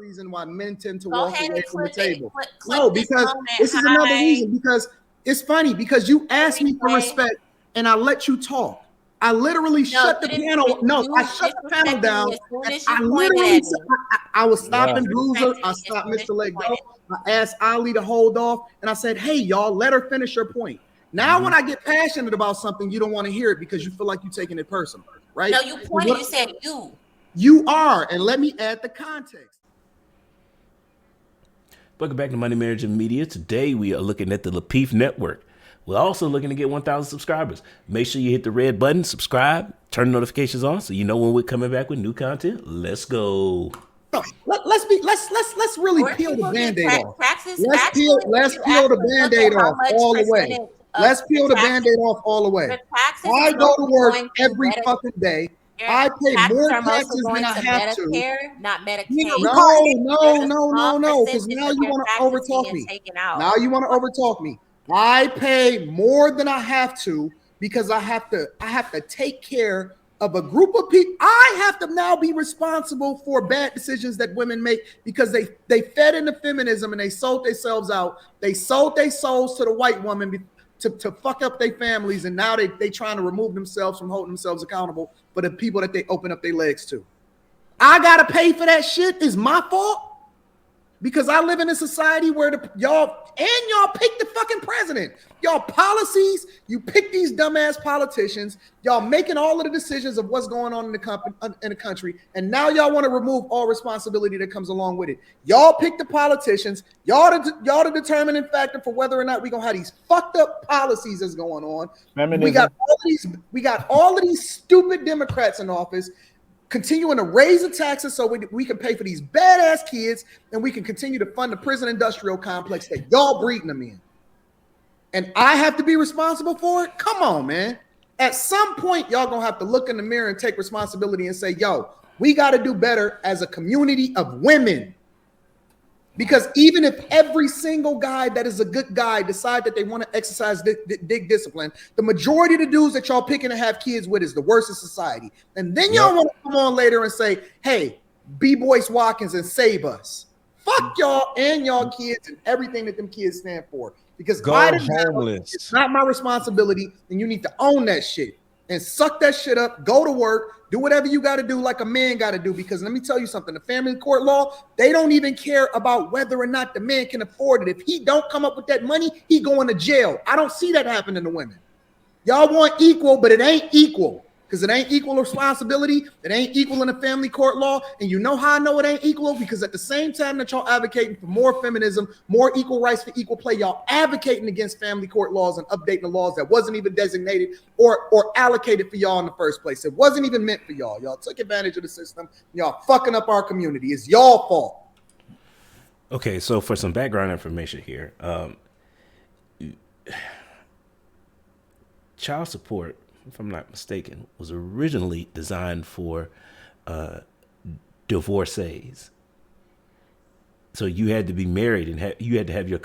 reason why men tend to Go walk ahead away and from the click it. table. Click No, this because comment this is another high. reason. Because it's funny because you asked me for Replay. respect and I let you talk. I literally shut the panel. No, I shut the panel down. And I literally, I was stopping Bruiser. I stopped Mr. Let Go. I asked Ali to hold off, and I said, "Hey, y'all, let her finish her point." Now, when I get passionate about something, you don't want to hear it because you feel like you're taking it personal, right? No, you pointed. You said you. You are, and let me add the context. Welcome back to Money, Marriage, and Media. Today, we are looking at the Lapeef Network. We're also looking to get 1,000 subscribers. Make sure you hit the red button, subscribe, turn notifications on so you know when we're coming back with new content. Let's go. Let's really peel the Band-Aid off. Let's peel the Band-Aid off all the way. Let's peel the Band-Aid off all the way. I go to work every fucking day. I pay more taxes than I have to. Not Medicaid. No. Because now you want to overtalk me. Now you want to overtalk me. I pay more than I have to because I have to take care of a group of people. I have to now be responsible for bad decisions that women make because they fed into feminism and they sold themselves out. They sold their souls to the white woman to fuck up their families, and now they trying to remove themselves from holding themselves accountable for the people that they open up their legs to. I gotta pay for that shit. Is my fault? Because I live in a society where y'all pick the fucking president. Y'all policies, you pick these dumbass politicians. Y'all making all of the decisions of what's going on in the country, and now y'all want to remove all responsibility that comes along with it. Y'all pick the politicians. Y'all the determining factor for whether or not we gonna have these fucked up policies that's going on. We got all of these stupid Democrats in office, continuing to raise the taxes so we can pay for these badass kids, and we can continue to fund the prison industrial complex that y'all breeding them in. And I have to be responsible for it? Come on, man. At some point, y'all gonna have to look in the mirror and take responsibility and say, yo, we got to do better as a community of women. Because even if every single guy that is a good guy decide that they want to exercise dig discipline, the majority of the dudes that y'all picking to have kids with is the worst of society. And then y'all want to come on later and say, hey, be Boyce Watkins and save us. Fuck y'all and y'all kids and everything that them kids stand for. Because I didn't have it. It's not my responsibility, and you need to own that shit and suck that shit up, go to work, do whatever you got to do like a man got to do. Because let me tell you something, the family court law, they don't even care about whether or not the man can afford it. If he don't come up with that money, he going to jail. I don't see that happening to women. Y'all want equal, but it ain't equal. Because it ain't equal responsibility. It ain't equal in the family court law. And you know how I know it ain't equal? Because at the same time that y'all advocating for more feminism, more equal rights for equal play, y'all advocating against family court laws and updating the laws that wasn't even designated or allocated for y'all in the first place. It wasn't even meant for y'all. Y'all took advantage of the system. Y'all fucking up our community. It's y'all fault. Okay, so for some background information here, child support, if I'm not mistaken, was originally designed for divorcees. So you had to be married and you had to have your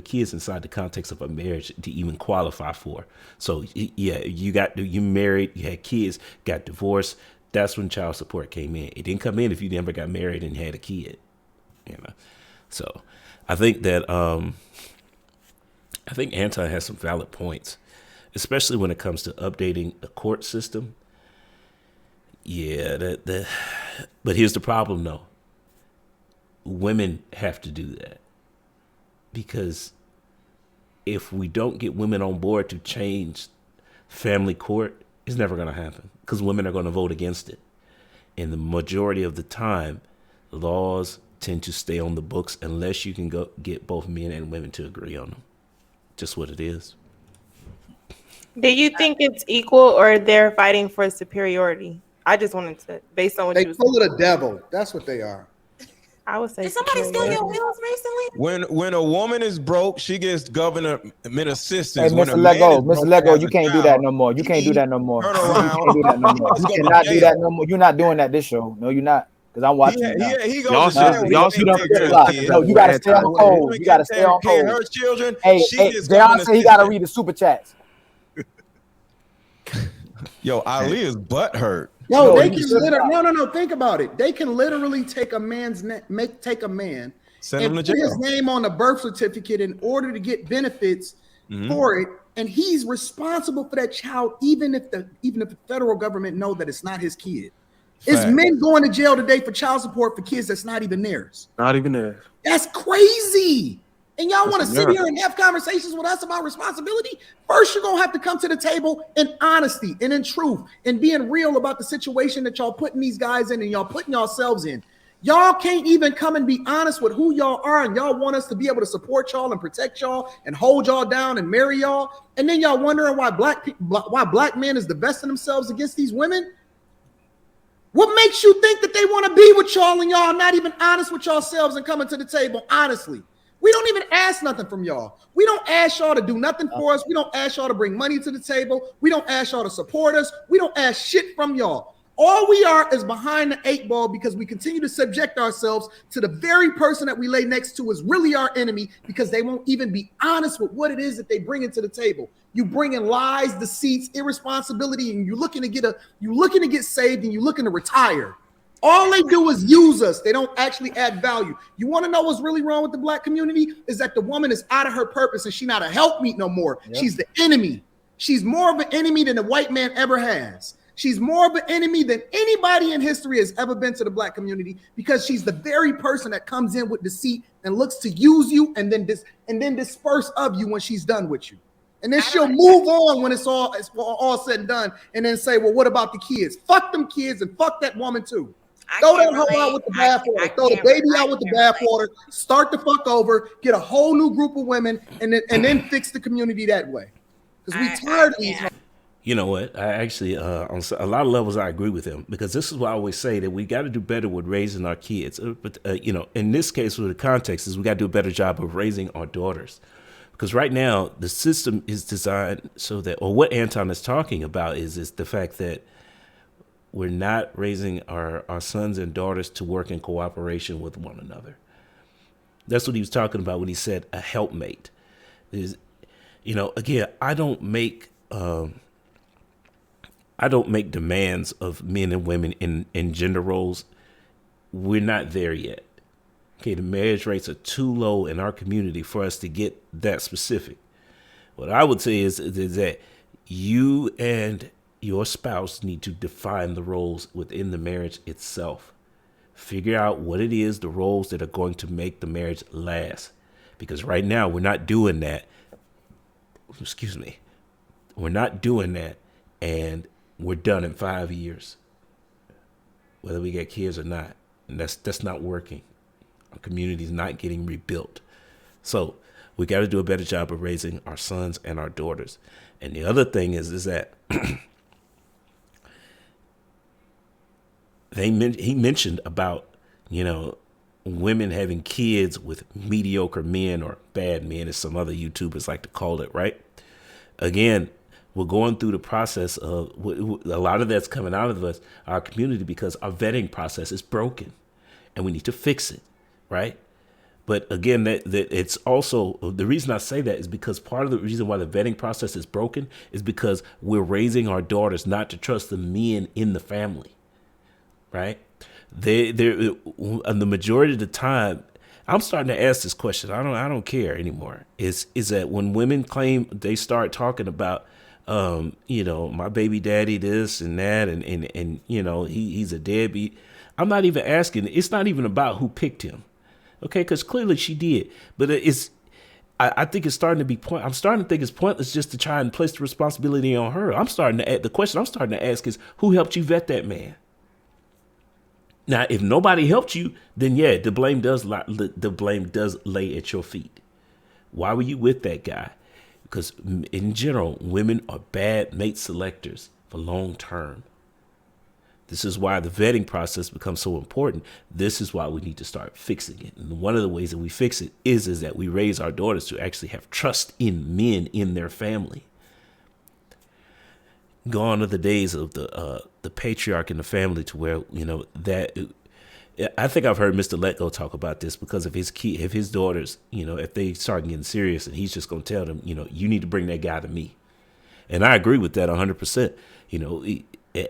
kids inside the context of a marriage to even qualify for. So yeah, you married, you had kids, got divorced. That's when child support came in. It didn't come in if you never got married and had a kid. So I think that Anton has some valid points, especially when it comes to updating a court system. Yeah, but here's the problem, though. Women have to do that. Because if we don't get women on board to change family court, it's never going to happen. Because women are going to vote against it. And the majority of the time, laws tend to stay on the books unless you can go get both men and women to agree on them. Just what it is. Do you think it's equal or they're fighting for superiority? I just wanted to, based on what you were saying. They full of the devil. That's what they are. I would say. Did somebody steal your wheels recently? When a woman is broke, she gets government assistance. Hey, Mr. Lego, you can't do that no more. You can't do that no more. You can't do that no more. You cannot do that no more. You're not doing that this show. No, you're not. Because I'm watching. He goes to no, you gotta stay on code. You gotta stay on code. Her children. Hey, Deon said he gotta read the super chats. Yo, Ali is butthurt. Yo, they can literally no. Think about it. They can literally take a man's take a man Send and him to put jail. his name on the birth certificate in order to get benefits for it, and he's responsible for that child, even if the federal government know that it's not his kid. It's men going to jail today for child support for kids that's not even theirs. Not even theirs. That's crazy. And y'all want to sit here and have conversations with us about responsibility? First, you're going to have to come to the table in honesty and in truth and being real about the situation that y'all putting these guys in and y'all putting yourselves in. Y'all can't even come and be honest with who y'all are, and y'all want us to be able to support y'all and protect y'all and hold y'all down and marry y'all. And then y'all wondering why black men is divesting themselves against these women. What makes you think that they want to be with y'all and y'all not even honest with yourselves and coming to the table honestly? We don't even ask nothing from y'all. We don't ask y'all to do nothing for us. We don't ask y'all to bring money to the table. We don't ask y'all to support us. We don't ask shit from y'all. All we are is behind the 8 ball because we continue to subject ourselves to the very person that we lay next to is really our enemy because they won't even be honest with what it is that they bring into the table. You bring in lies, deceits, irresponsibility, and you're looking to get saved and you're looking to retire. All they do is use us. They don't actually add value. You want to know what's really wrong with the black community? Is that the woman is out of her purpose and she's not a helpmeet no more. Yep. She's the enemy. She's more of an enemy than a white man ever has. She's more of an enemy than anybody in history has ever been to the black community because she's the very person that comes in with deceit and looks to use you and then disperse of you when she's done with you. And then she'll move on when it's all said and done and then say, well, what about the kids? Fuck them kids and fuck that woman too. Throw that hoe out with the bathwater. Throw the baby out with the bathwater. Start the fuck over. Get a whole new group of women and then fix the community that way. Because we tired of these. You know what? I actually, on a lot of levels, I agree with him because this is why I always say that we got to do better with raising our kids. But, in this case, with the context is we got to do a better job of raising our daughters. Because right now, the system is designed so that, or what Anton is talking about is the fact that we're not raising our sons and daughters to work in cooperation with one another. That's what he was talking about when he said a helpmate. Again, I don't make demands of men and women in gender roles. We're not there yet. Okay, the marriage rates are too low in our community for us to get that specific. What I would say is that you and your spouse need to define the roles within the marriage itself. Figure out what it is, the roles that are going to make the marriage last. Because right now we're not doing that. We're not doing that. And we're done in 5 years, whether we get kids or not. And that's not working. Our community's not getting rebuilt. So we got to do a better job of raising our sons and our daughters. And the other thing is that he mentioned about, women having kids with mediocre men or bad men, as some other YouTubers like to call it, right? Again, we're going through the process of a lot of that's coming out of our community because our vetting process is broken and we need to fix it, right? But again, that it's also the reason I say that is because part of the reason why the vetting process is broken is because we're raising our daughters not to trust the men in the family, right? They're the majority of the time. I'm starting to ask this question. I don't care anymore. Is that when women claim they start talking about, my baby daddy this and that, and he's a deadbeat. I'm not even asking. It's not even about who picked him. Okay, because clearly she did. But I think it's starting to be I'm starting to think it's pointless just to try and place the responsibility on her. The question I'm starting to ask is, who helped you vet that man? Now, if nobody helped you, then yeah, the blame does lay at your feet. Why were you with that guy? Because in general, women are bad mate selectors for long term. This is why the vetting process becomes so important. This is why we need to start fixing it. And one of the ways that we fix it is that we raise our daughters to actually have trust in men in their family. Gone are the days of the patriarch in the family to where, that I think I've heard Mr. Letgo talk about this because of his daughters, if they start getting serious and he's just going to tell them, you need to bring that guy to me. And I agree with that 100%.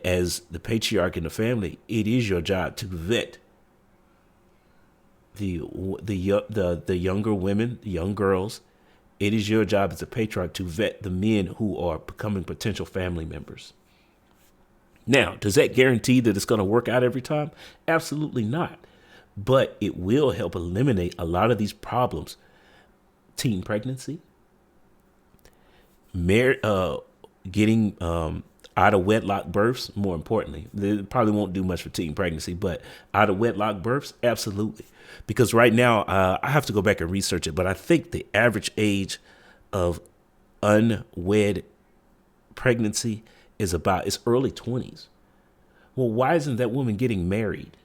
as the patriarch in the family, it is your job to vet the younger women, the young girls. It is your job as a patriarch to vet the men who are becoming potential family members. Now, does that guarantee that it's going to work out every time? Absolutely not. But it will help eliminate a lot of these problems. Teen pregnancy, getting out of wedlock births, more importantly. They probably won't do much for teen pregnancy, but out of wedlock births, absolutely. Because right now, I have to go back and research it, but I think the average age of unwed pregnancy is it's early 20s. Well, why isn't that woman getting married?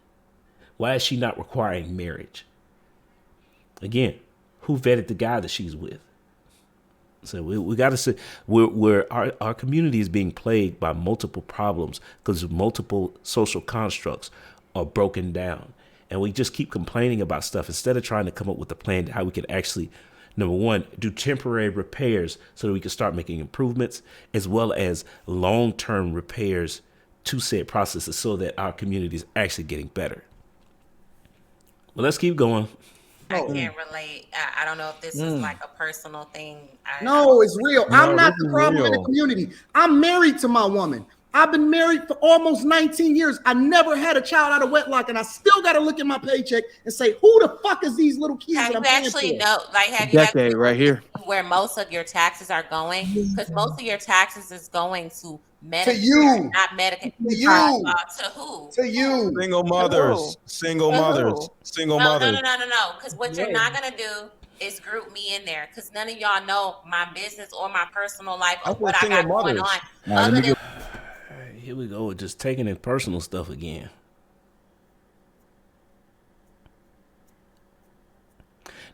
Why is she not requiring marriage? Again, who vetted the guy that she's with? So we got to say our community is being plagued by multiple problems because multiple social constructs are broken down. And we just keep complaining about stuff instead of trying to come up with a plan to how we can actually, number one, do temporary repairs so that we can start making improvements, as well as long-term repairs to said processes so that our community is actually getting better. Well, let's keep going. I can't relate. I don't know if this is like a personal thing. No, it's real. I'm not the problem in the community. I'm married to my woman. I've been married for almost 19 years. I never had a child out of wedlock, and I still got to look at my paycheck and say, who the fuck is these little kids? Have that you I'm actually have you actually right here where most of your taxes are going? Because most of your taxes is going to Medicare, to you, not Medicaid. To you. To who? To you. Single mothers. No. Because what you're not gonna do is group me in there. Because none of y'all know my business or my personal life or what I got going on. Here we go, just taking in personal stuff again.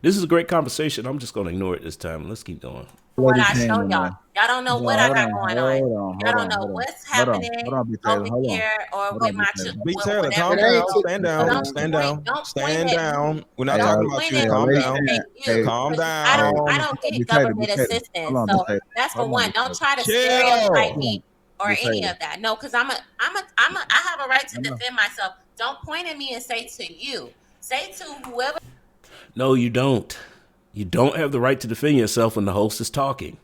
This is a great conversation. I'm just going to ignore it this time. Let's keep going. What I show y'all. Y'all don't know what I got going on. Y'all don't know what's happening over here or with my children. Be Taylor, calm down. Stand down. Stand down. Stand down. We're not talking about you. Calm down. Calm down. I don't get government assistance. So that's for one. Don't try to stereotype me or any of that. No, because I have a right to defend myself. Don't point at me and say to you. Say to whoever. No, you don't. You don't have the right to defend yourself when the host is talking.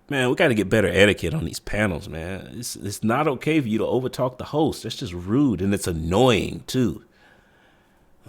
Man, we got to get better etiquette on these panels, man. It's not okay for you to overtalk the host. That's just rude, and it's annoying, too.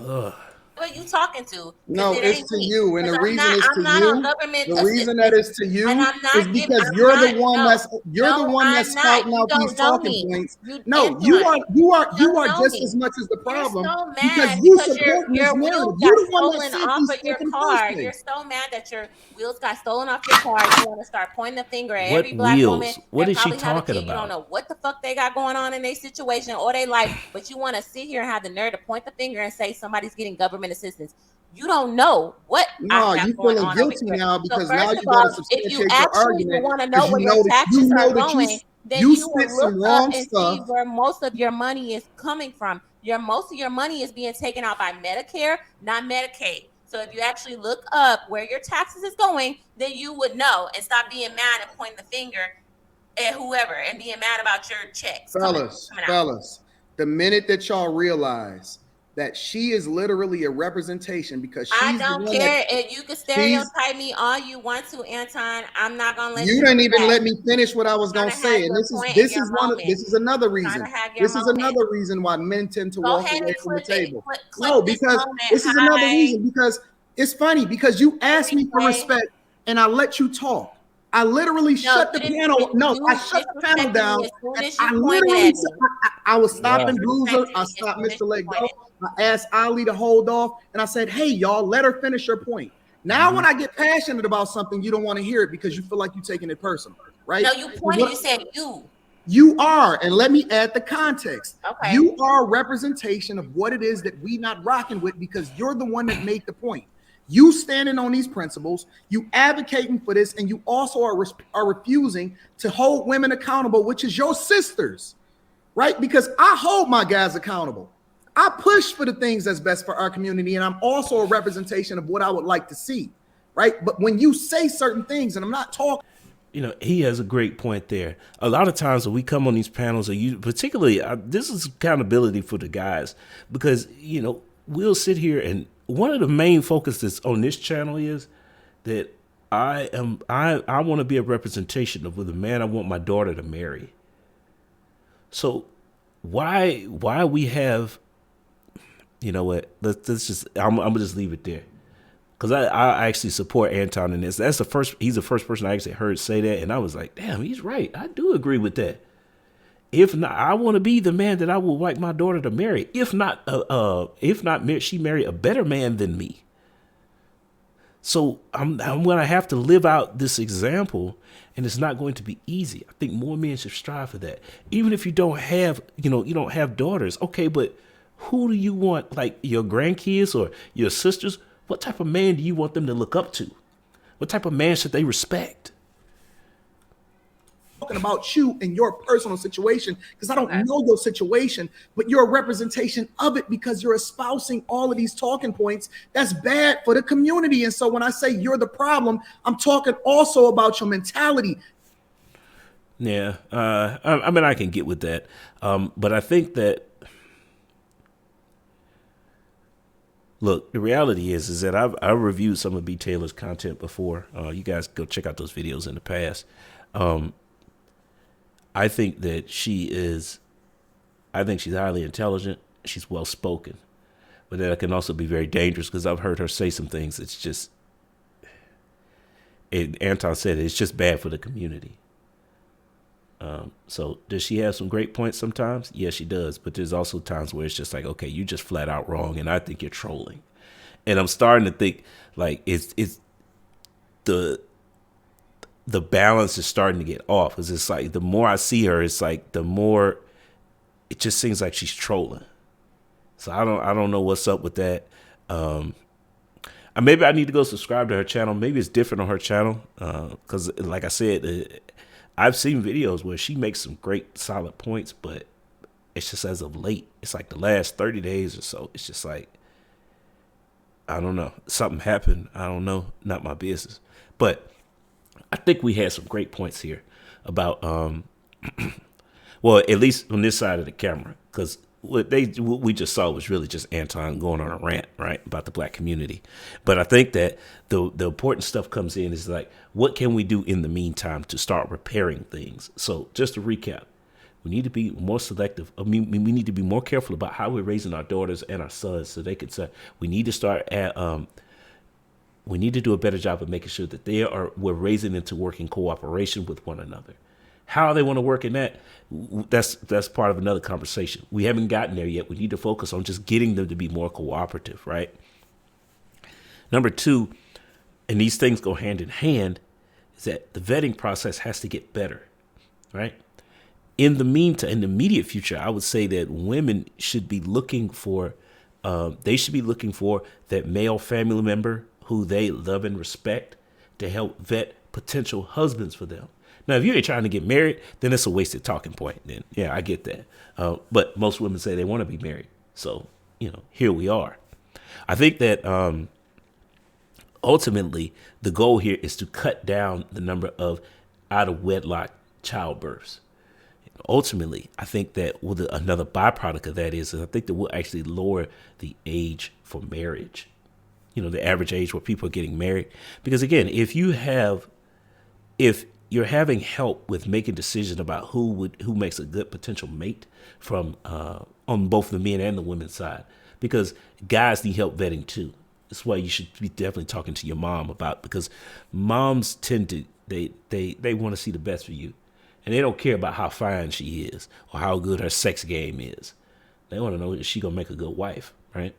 Ugh. Who are you talking to? No, it's to you, and the reason it's to you. The reason that is to you is because you're the one that's spouting out these talking points. No, you are just as much as the problem because you support this narrative. You're the one that sent these fucking posts. You're so mad that your wheels got stolen off your car. You want to start pointing the finger at every black woman. What is she talking about? You don't know what the fuck they got going on in their situation or their life, but you want to sit here and have the nerve to point the finger and say somebody's getting government assistance. You don't know what. No, you feeling guilty now because now you got to substantiate your argument. If you want to know where your taxes are going, then you will look up and see where most of your money is coming from. Most of your money is being taken out by Medicare, not Medicaid. So if you actually look up where your taxes is going, then you would know and stop being mad and pointing the finger at whoever and being mad about your checks. Fellas, the minute that y'all realize that she is literally a representation because she's I don't care if you can stereotype me all you want to, Anton. I'm not gonna let you. You didn't even let me finish what I was gonna say, and this is another reason. This is another reason why men tend to walk away from the table. No, because this is another reason. Because it's funny because you asked me for respect, and I let you talk. I literally shut the panel. I shut the panel down. I literally, I was stopping Bruiser. I stopped Mr. Let Go. I asked Ali to hold off, and I said, "Hey, y'all, let her finish her point." Now, when I get passionate about something, you don't want to hear it because you feel like you're taking it personal, right? No, you pointed. You said you. You are, and let me add the context. Okay. You are a representation of what it is that we not rocking with because you're the one that made the point. You standing on these principles, you advocating for this, and you also are refusing to hold women accountable, which is your sisters, right? Because I hold my guys accountable. I push for the things that's best for our community, and I'm also a representation of what I would like to see, right? But when you say certain things, and I'm not talking. he has a great point there. A lot of times when we come on these panels, particularly, this is accountability for the guys, because, we'll sit here, and one of the main focuses on this channel is that I want to be a representation of the man I want my daughter to marry. So why we have, you know what, let's just, I'm gonna just leave it there. Because I actually support Anton in this. He's the first person I actually heard say that, and I was like, damn, he's right. I do agree with that. If not, I want to be the man that I would like my daughter to marry. If not, she marry a better man than me. So I'm going to have to live out this example, and it's not going to be easy. I think more men should strive for that. Even if you don't have, you don't have daughters, okay, but who do you want, like your grandkids or your sisters? What type of man do you want them to look up to? What type of man should they respect? Talking about you and your personal situation, because I don't know your situation, but you're a representation of it because you're espousing all of these talking points. That's bad for the community. And so when I say you're the problem, I'm talking also about your mentality. Yeah, I mean, I can get with that. But I think that, look, the reality is that I've reviewed some of B. Taylor's content before. You guys go check out those videos in the past. I think that she's highly intelligent. She's well spoken, but that can also be very dangerous because I've heard her say some things. It's just, Anton said it's just bad for the community. So does she have some great points sometimes? Yes, she does. But there's also times where it's just like, okay, you just flat out wrong, and I think you're trolling. And I'm starting to think like it's the balance is starting to get off. Because it's like the more I see her, it's like the more it just seems like she's trolling. So I don't know what's up with that. Maybe I need to go subscribe to her channel. Maybe it's different on her channel. Because like I said, I've seen videos where she makes some great solid points, but it's just as of late, it's like the last 30 days or so, it's just like, I don't know, something happened. I don't know, not my business. But I think we had some great points here about, well, at least on this side of the camera, because what we just saw was really just Anton going on a rant, right, about the black community. But I think that the important stuff comes in is like, what can we do in the meantime to start repairing things? So just to recap, we need to be more selective. I mean, we need to be more careful about how we're raising our daughters and our sons, so they could say we need to start at. We need to do a better job of making sure that we're raising them to work in cooperation with one another. How they want to work in that's part of another conversation. We haven't gotten there yet. We need to focus on just getting them to be more cooperative, right? Number two, and these things go hand in hand, is that the vetting process has to get better, right? In the meantime, in the immediate future, I would say that women should be looking for, that male family member who they love and respect to help vet potential husbands for them. Now, if you ain't trying to get married, then it's a wasted talking point. Then, yeah, I get that. But most women say they want to be married. So, here we are. I think that ultimately the goal here is to cut down the number of out of wedlock childbirths. Ultimately, I think that another byproduct of that is I think that we'll actually lower the age for marriage. The average age where people are getting married. Because again, if you're having help with making decisions about who makes a good potential mate from on both the men and the women's side, because guys need help vetting too. That's why you should be definitely talking to your mom about, because moms tend to they want to see the best for you, and they don't care about how fine she is or how good her sex game is. They want to know if she gonna make a good wife, right?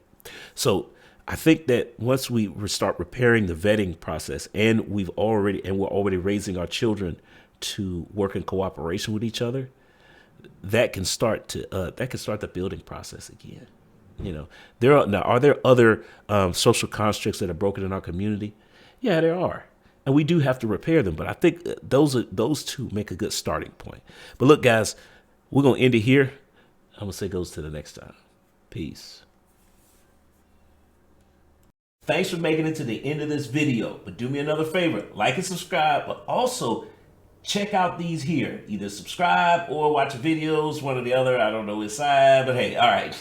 So I think that once we start repairing the vetting process, and we're already raising our children to work in cooperation with each other, that can start the building process again. Are there other social constructs that are broken in our community? Yeah, there are, and we do have to repair them. But I think those two make a good starting point. But look, guys, we're gonna end it here. I'm gonna say goes to the next time. Peace. Thanks for making it to the end of this video, but do me another favor, like and subscribe, but also check out these here. Either subscribe or watch videos, one or the other. I don't know which side, but hey, all right.